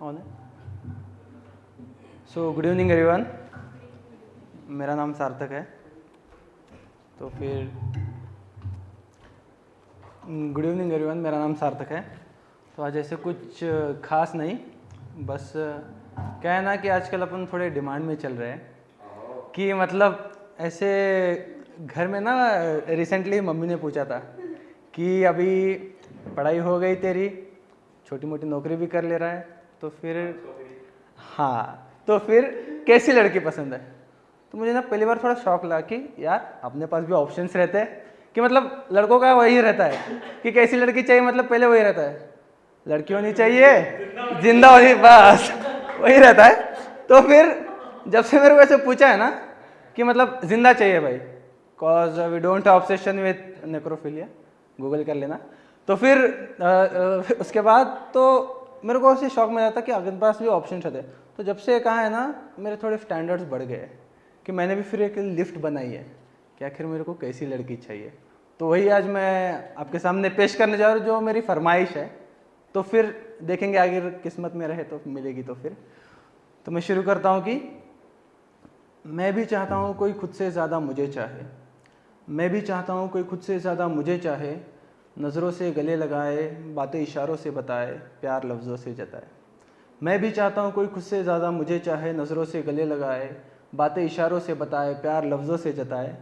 On है। So good evening everyone, मेरा नाम सार्थक है। तो फिर गुड इवनिंग एवरीवन, मेरा नाम सार्थक है। तो आज ऐसे कुछ खास नहीं, बस क्या है ना कि आजकल अपन थोड़े डिमांड में चल रहे हैं कि मतलब ऐसे घर में ना रिसेंटली मम्मी ने पूछा था कि अभी पढ़ाई हो गई तेरी, छोटी मोटी नौकरी भी कर ले रहा है, तो फिर हाँ, तो फिर कैसी लड़की पसंद है। तो मुझे ना पहली बार थोड़ा शौक लगा कि यार अपने पास भी ऑप्शंस रहते हैं कि मतलब लड़कों का वही रहता है कि कैसी लड़की चाहिए, मतलब पहले वही रहता है, लड़की होनी चाहिए, जिंदा होनी, बस वही रहता है। तो फिर जब से मेरे को ऐसे पूछा है ना कि मतलब जिंदा चाहिए भाई, cause we don't obsession with necrophilia, Google कर लेना। तो फिर उसके बाद तो मेरे को ऐसे शौक में आता कि अगर पास भी ऑप्शन रहते। तो जब से कहा है ना, मेरे थोड़े स्टैंडर्ड्स बढ़ गए कि मैंने भी फिर एक लिस्ट बनाई है कि आखिर मेरे को कैसी लड़की चाहिए। तो वही आज मैं आपके सामने पेश करने जा रहा हूँ, जो मेरी फरमाइश है। तो फिर देखेंगे अगर किस्मत में रहे तो मिलेगी। तो फिर तो मैं शुरू करता हूँ कि मैं भी चाहता हूँ कोई खुद से ज़्यादा मुझे चाहे, मैं भी चाहता हूँ कोई खुद से ज़्यादा मुझे चाहे, नज़रों से गले लगाए, बातें इशारों से बताए, प्यार लफ्ज़ों से जताए। मैं भी चाहता हूँ कोई खुद से ज़्यादा मुझे चाहे, नज़रों से गले लगाए, बातें इशारों से बताए, प्यार लफ्ज़ों से जताए।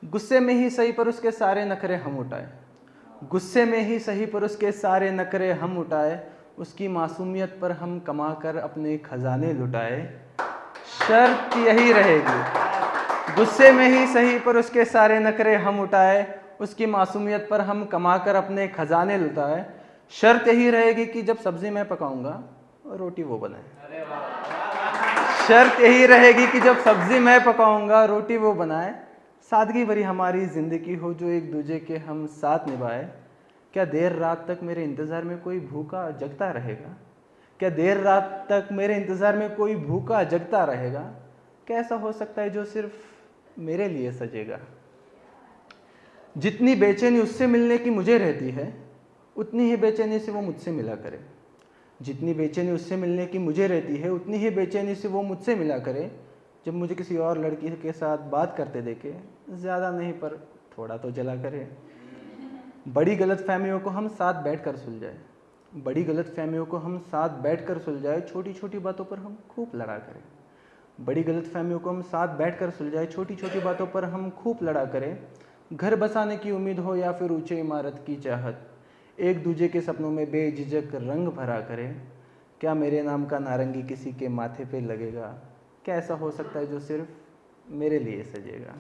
गुस्से में ही सही पर उसके सारे नखरे हम उठाए, गुस्से में ही सही पर उसके सारे नखरे हम उठाए, उसकी मासूमियत पर हम कमा कर अपने खजाने लुटाए। शर्त यही रहेगी, गुस्से में ही सही पर उसके सारे नखरे हम उठाए, उसकी मासूमियत पर हम कमा कर अपने खजाने लुटाए। शर्त यही रहेगी कि जब सब्जी मैं पकाऊंगा रोटी वो बनाए, शर्त यही रहेगी कि जब सब्जी मैं पकाऊंगा रोटी वो बनाए। सादगी भरी हमारी जिंदगी हो जो एक दूजे के हम साथ निभाए। क्या देर रात तक मेरे इंतज़ार में कोई भूखा जगता रहेगा, क्या देर रात तक मेरे इंतज़ार में कोई भूखा जगता रहेगा। क्या ऐसा हो सकता है जो सिर्फ मेरे लिए सजेगा। जितनी बेचैनी उससे मिलने की मुझे रहती है, उतनी ही बेचैनी से वो मुझसे मिला करे। जितनी बेचैनी उससे मिलने की मुझे रहती है, उतनी ही बेचैनी से वो मुझसे मिला करे। जब मुझे किसी और लड़की के साथ बात करते देखे, ज़्यादा नहीं पर थोड़ा तो जला करे। बड़ी गलतफहमियों को हम साथ बैठकर सुलझाए, बड़ी गलतफहमियों को हम साथ बैठकर सुलझाए, छोटी छोटी बातों पर हम खूब लड़ा करें। बड़ी गलतफहमियों को हम साथ बैठकर सुलझाए, छोटी छोटी बातों पर हम खूब लड़ा करें। घर बसाने की उम्मीद हो या फिर ऊंचे इमारत की चाहत, एक दूजे के सपनों में बेझिझक रंग भरा करें। क्या मेरे नाम का नारंगी किसी के माथे पे लगेगा, क्या ऐसा हो सकता है जो सिर्फ मेरे लिए सजेगा।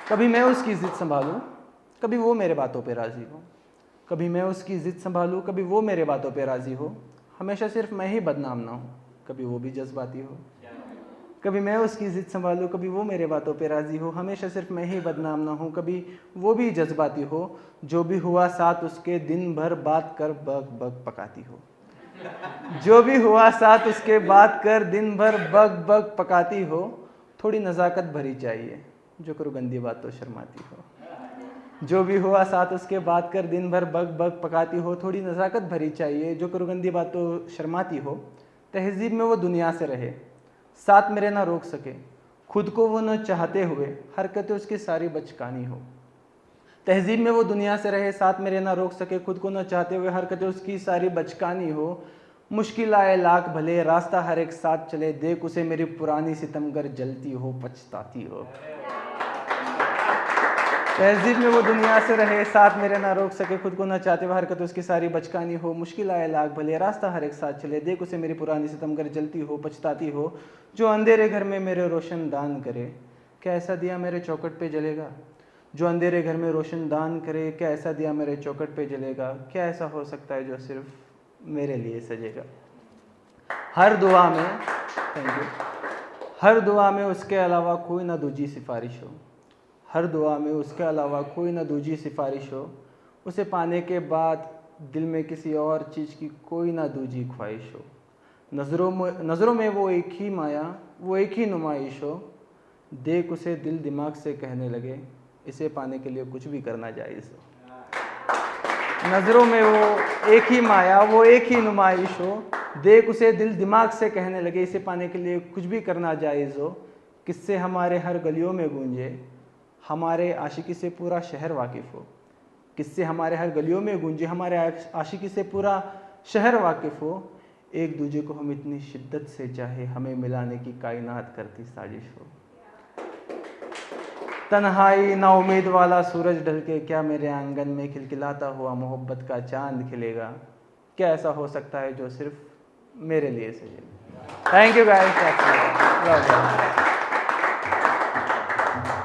कभी मैं उसकी ज़िद संभालूं, कभी वो मेरे बातों पे राज़ी हो। कभी मैं उसकी ज़िद संभालूं, कभी वो मेरे बातों पे राज़ी हो। हमेशा सिर्फ मैं ही बदनाम ना हूँ, कभी वो भी जज्बाती हो। कभी मैं उसकी ज़िद संभालूं, कभी वो मेरे बातों पे राज़ी हो। हमेशा सिर्फ मैं ही बदनाम ना हूँ, कभी वो भी जज्बाती हो। जो भी हुआ साथ उसके दिन भर बात कर बक बक पकाती हो, जो भी हुआ साथ उसके बात कर दिन भर बक बक पकाती हो। थोड़ी नज़ाकत भरी चाहिए, जो करो गंदी बात तो शर्माती हो। जो भी हुआ साथ उसके बात कर दिन भर बक बक पकाती हो। थोड़ी नज़ाकत भरी चाहिए, जो करो गंदी बात तो शर्माती हो। तहजीब में वो दुनिया से रहे, साथ मेरे ना रोक सके, खुद को वो न चाहते हुए हरकतें उसकी सारी बचकानी हो। तहजीब में वो दुनिया से रहे, साथ मेरे ना रोक सके, खुद को न चाहते हुए हरकतें उसकी सारी बचकानी हो। मुश्किल आए लाख भले, रास्ता हर एक साथ चले, देख उसे मेरी पुरानी सितमगर जलती हो पछताती हो। तहजीब में वो दुनिया से रहे, साथ मेरे ना रोक सके, खुद को न चाहते हुए हरकत उसकी सारी बचकानी हो। मुश्किल आए लाख भले, रास्ता हर एक साथ चले, देख उसे मेरी पुरानी सितमगर जलती हो पछताती हो। जो अंधेरे घर में मेरे रोशन दान करे, क्या ऐसा दिया मेरे चौखट पे जलेगा। जो अंधेरे घर में रोशन दान करे, क्या ऐसा दिया मेरे चौखट पे जलेगा। क्या ऐसा हो सकता है जो सिर्फ मेरे लिए सजेगा। हर दुआ में, थैंक यू, हर दुआ में उसके अलावा कोई ना दूजी सिफारिश हो। हर दुआ में उसके अलावा कोई ना दूजी सिफारिश हो। उसे पाने के बाद दिल में किसी और चीज़ की कोई ना दूजी ख्वाहिश हो। नज़रों में वो एक ही माया, वो एक ही नुमाइश हो। देख उसे दिल दिमाग से कहने लगे, इसे पाने के लिए कुछ भी करना जायज़ हो। नज़रों में वो एक ही माया, वो एक ही नुमाइश हो, देख उसे दिल दिमाग से कहने लगे इसे पाने के लिए कुछ भी करना जायज़ हो। किससे हमारे हर गलियों में गूंजे, हमारे आशिकी से पूरा शहर वाकिफ़ हो। किससे हमारे हर गलियों में गूंजे, हमारे आशिकी से पूरा शहर वाकिफ़ हो। एक दूजे को हम इतनी शिद्दत से चाहे, हमें मिलाने की कायनात करती साजिश हो। तन्हाई ना उम्मीद वाला सूरज ढल के क्या मेरे आंगन में खिलखिलाता हुआ मोहब्बत का चांद खिलेगा। क्या ऐसा हो सकता है जो सिर्फ मेरे लिए सजे। Thank you guys.